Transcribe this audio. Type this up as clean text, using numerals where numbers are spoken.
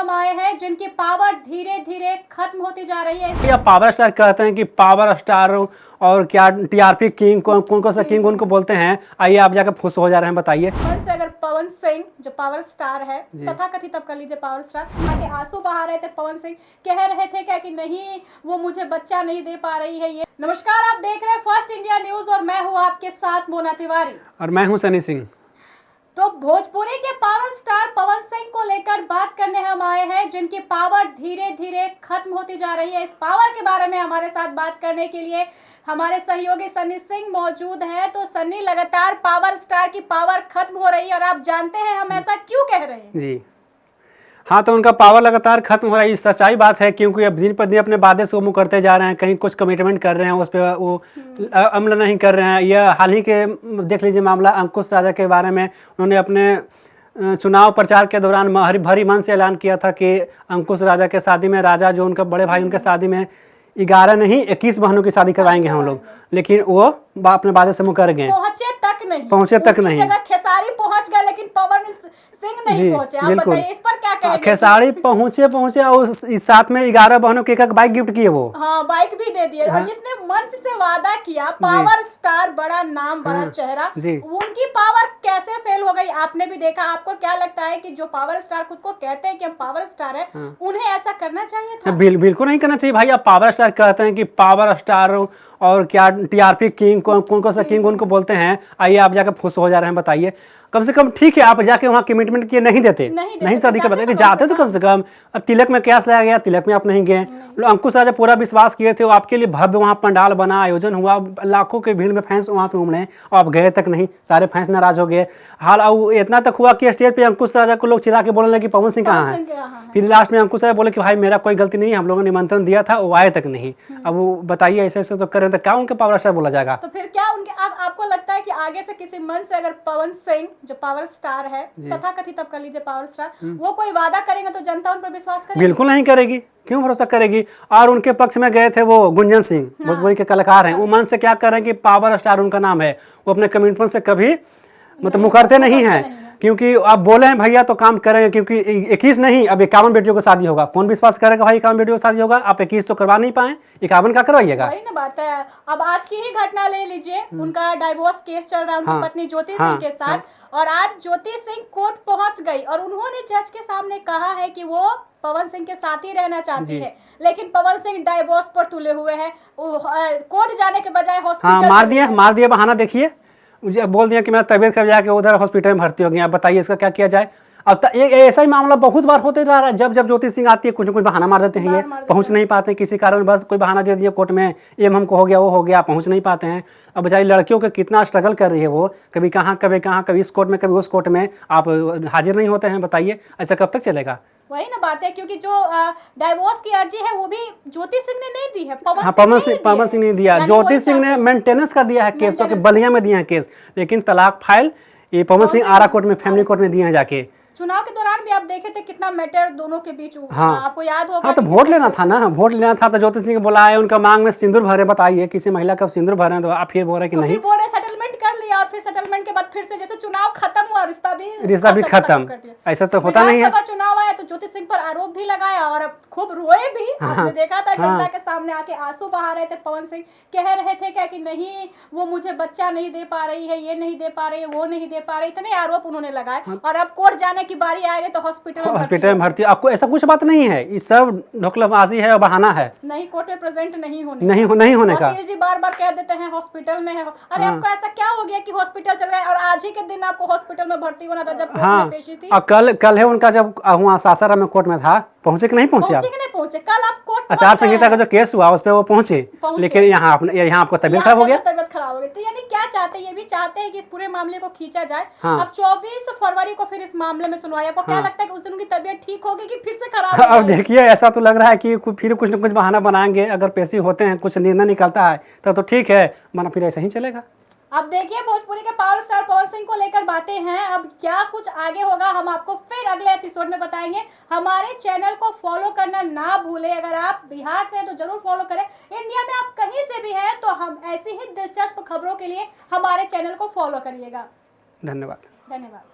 हम आए हैं जिनकी पावर धीरे धीरे खत्म होती जा रही है। या पावर स्टार कहते हैं कि पावर स्टार और क्या टीआरपी किंग कौन सा किंग उनको बोलते हैं। आइए आप जाकर खुश हो जा रहे हैं, बताइए। से अगर पवन सिंह जो पावर स्टार है, तथा कथित अब कर लीजिए पावर स्टार, आके आंसू बहा रहे थे। पवन सिंह कह रहे थे क्या कि नहीं वो मुझे बच्चा नहीं दे पा रही है। ये नमस्कार, आप देख रहे हैं फर्स्ट इंडिया न्यूज और मैं हूँ आपके साथ मोना तिवारी और मैं हूँ सनी सिंह। तो भोजपुरी के पावर स्टार पवन सिंह को लेकर बात करने हम आए हैं जिनकी पावर धीरे धीरे खत्म होती जा रही है। इस पावर के बारे में हमारे साथ बात करने के लिए हमारे सहयोगी सनी सिंह मौजूद है। तो सनी, लगातार पावर स्टार की पावर खत्म हो रही है और आप जानते हैं हम ऐसा क्यों कह रहे हैं? जी हाँ, तो उनका पावर लगातार खत्म हो रहा है। सच्चाई बात है, क्योंकि अब दिन पर दिन अपने वादे से वो मुँह करते जा रहे हैं। कहीं कुछ कमिटमेंट कर रहे हैं, उस पर वो अमल नहीं कर रहे हैं। यह हाल ही के देख लीजिए मामला अंकुश राजा के बारे में। उन्होंने अपने चुनाव प्रचार के दौरान भरी मन से ऐलान किया था कि अंकुश राजा के शादी में, राजा जो उनका बड़े भाई, उनके शादी में 11 नहीं 21 बहनों की शादी करवाएंगे हम लोग। लेकिन वो अपने वादे से मुकर गए, पहुंचे तक नहीं। खेसारी पहुंच गए लेकिन पवन सिंह नहीं पहुंचे। आप बताइए इस पर क्या कहेंगे? खेसारी पहुंचे और इस साथ में 11 बहनों के एक बाइक गिफ्ट किए वो। हाँ, बाइक भी दे दिए। और जिसने मंच से वादा किया, पावर स्टार, बड़ा नाम, बड़ा चेहरा, उनकी पावर कैसे फेल हो गई? आपने भी देखा। आपको क्या लगता है कि जो पावर स्टार खुद को कहते हैं कि हम पावर स्टार है, उन्हें ऐसा करना चाहिए था? बिल्कुल नहीं करना चाहिए भाई। आप पावर स्टार कहते हैं कि पावर स्टार और क्या टीआरपी किंग कौन सा किंग उनको बोलते हैं। आइए आप जाकर खुश हो जा रहे हैं, बताइए। कम से कम ठीक है, आप जाके वहाँ कमिटमेंट किए, नहीं देते नहीं शादी का बताइए। जाते तो कम से कम। अब तिलक में क्या लाया गया, तिलक में आप नहीं गए। अंकुश राजा पूरा विश्वास किए थे, वो आपके लिए भव्य वहाँ पंडाल बना, आयोजन हुआ, लाखों के भीड़ में फैंस वहाँ पे उमड़े और आप गए तक नहीं। सारे फैंस नाराज हो गए। हाल इतना तक हुआ कि स्टेज पे अंकुश राजा को लोग चिरा के बोलने लगे कि पवन सिंह कहाँ है। फिर लास्ट में अंकुश राजा बोले कि भाई मेरा कोई गलती नहीं है, हम लोगों ने निमंत्रण दिया था, वो आए तक नहीं। अब वो बताइए ऐसे ऐसे तो कर रहे हैं, तो क्या उनके पावर स्टार बोला जाएगा? तो फिर क्या उनके आपको लगता है कि आगे से किसी मन से अगर पवन सिंह जो पावर स्टार है, तथा कथित अब कर लीजिए पावर स्टार, वो कोई वादा करेंगे तो जनता उन पर विश्वास करेगी? बिल्कुल नहीं करेगी। क्यों भरोसा करेगी? और उनके पक्ष में गए थे वो गुंजन सिंह, भोजपुरी के कलाकार हैं। वो मन से क्या कर रहे हैं कि पावर स्टार उनका नाम है, वो अपने कमिटमेंट से कभी मतलब मुकरते नहीं हैं। क्योंकि आप बोले हैं भैया तो काम करेंगे, क्योंकि 21 नहीं अब 51 बेटियों को शादी होगा। कौन विश्वास करेगा भाई 51 बेटियों को शादी होगा? आप 21 तो करवा नहीं पाए, 51 का करवाइएगा? वही ना बात है। अब आज की ही घटना ले लीजिए, उनका डाइवोर्स केस चल रहा है उनकी पत्नी ज्योति सिंह के साथ। और आज ज्योति सिंह कोर्ट पहुंच गई और उन्होंने जज के सामने कहा है कि वो पवन सिंह के साथ ही रहना चाहती है। लेकिन पवन सिंह डाइवोर्स पर तुले हुए हैं। कोर्ट जाने के बजाय हॉस्पिटल मार दिया बहाना। देखिए बोल दिया कि मेरा तबीयत खराब, जाके उधर हॉस्पिटल में भर्ती हो गया। आप बताइए इसका क्या किया जाए? अब एक ऐसा ही मामला बहुत बार होते रहा है। जब ज्योति सिंह आती है कुछ न कुछ बहाना मार देते हैं, ये पहुंच नहीं पाते किसी कारण, बस कोई बहाना दे दिया कोर्ट में, ये हमको हो गया वो हो गया, पहुंच नहीं पाते हैं। अब बेचारी लड़कियों के कितना स्ट्रगल कर रही है वो, कभी कहाँ कभी इस कोर्ट में कभी उस कोर्ट में, आप हाजिर नहीं होते हैं। बताइए ऐसा कब तक चलेगा? वही ना बात है, क्योंकि जो डाइवोर्स की अर्जी है वो भी ज्योति सिंह ने नहीं दी है, पवन सिंह ने दिया। ज्योति सिंह ने मेंटेनेंस का दिया है केस, तो बलिया में दिया है केस। लेकिन तलाक फाइल ये पवन सिंह आरा कोर्ट में, फैमिली कोर्ट में दिए हैं जाके। चुनाव के दौरान भी आप देखे थे कितना मैटर दोनों के बीच आपको याद होगा। हाँ, तो वोट लेना था ना, वोट लेना था। तो ज्योति सिंह बुलाए, उनका मांग में सिंदूर भरे। बताइए किसी महिला का सिंदूर भरे, तो आप फिर बोल रहे कि नहीं, बोल रहे सेटलमेंट कर लिया। और फिर सेटलमेंट के बाद फिर से जैसे चुनाव खत्म हुआ, रिश्ता भी खत्म। ऐसा तो होता नहीं है। चुनाव आया तो ज्योति सिंह पर आरोप भी लगाया और खूब रोए भी। आपने देखा था जनता के सामने आके आंसू बहा रहे थे। पवन सिंह कह रहे थे क्या कि नहीं वो मुझे बच्चा नहीं दे पा रही है, ये नहीं दे पा रही है, वो नहीं दे पा रही। इतने आरोप उन्होंने लगाए। और अब कोर्ट जाने की बारी आएगी तो हॉस्पिटल में भर्ती। आपको ऐसा कुछ बात नहीं है, ये सब ढोकलाबाजी है और बहाना है। नहीं, कोर्ट में प्रेजेंट नहीं होने का जी बार कह देते हैं हॉस्पिटल में है। अरे आपको ऐसा क्या हो गया कि हॉस्पिटल चल गए और आज ही के दिन आपको हॉस्पिटल में भर्ती होना था जब कोर्ट में पेशी थी? कल है उनका, जब वहाँ सासाराम में कोर्ट में था। पहुंचे कि नहीं पहुंचे? कल आप कोर्ट आचार संहिता का जो केस हुआ उस पर वो पहुंचे। लेकिन यहाँ आपको तबीयत खराब हो गया। तो यानी क्या चाहते हैं? ये भी चाहते हैं कि इस पूरे मामले को खींचा जाए। अब 24 फरवरी को फिर इस मामले में सुनवाई। आपको क्या लगता है कि उस दिन उनकी तबीयत ठीक होगी कि फिर से खराब? अब देखिए ऐसा तो लग रहा है कि फिर कुछ न कुछ बहाना बनाएंगे। अगर पेशी होते हैं, कुछ निर्णय निकलता है तो ठीक है, वरना फिर ऐसा ही चलेगा। अब देखिए भोजपुरी के पावर स्टार पवन सिंह को लेकर बातें हैं। अब क्या कुछ आगे होगा हम आपको फिर अगले एपिसोड में बताएंगे। हमारे चैनल को फॉलो करना ना भूलें। अगर आप बिहार से हैं तो जरूर फॉलो करें। इंडिया में आप कहीं से भी हैं तो हम ऐसी ही दिलचस्प खबरों के लिए हमारे चैनल को फॉलो करिएगा। धन्यवाद।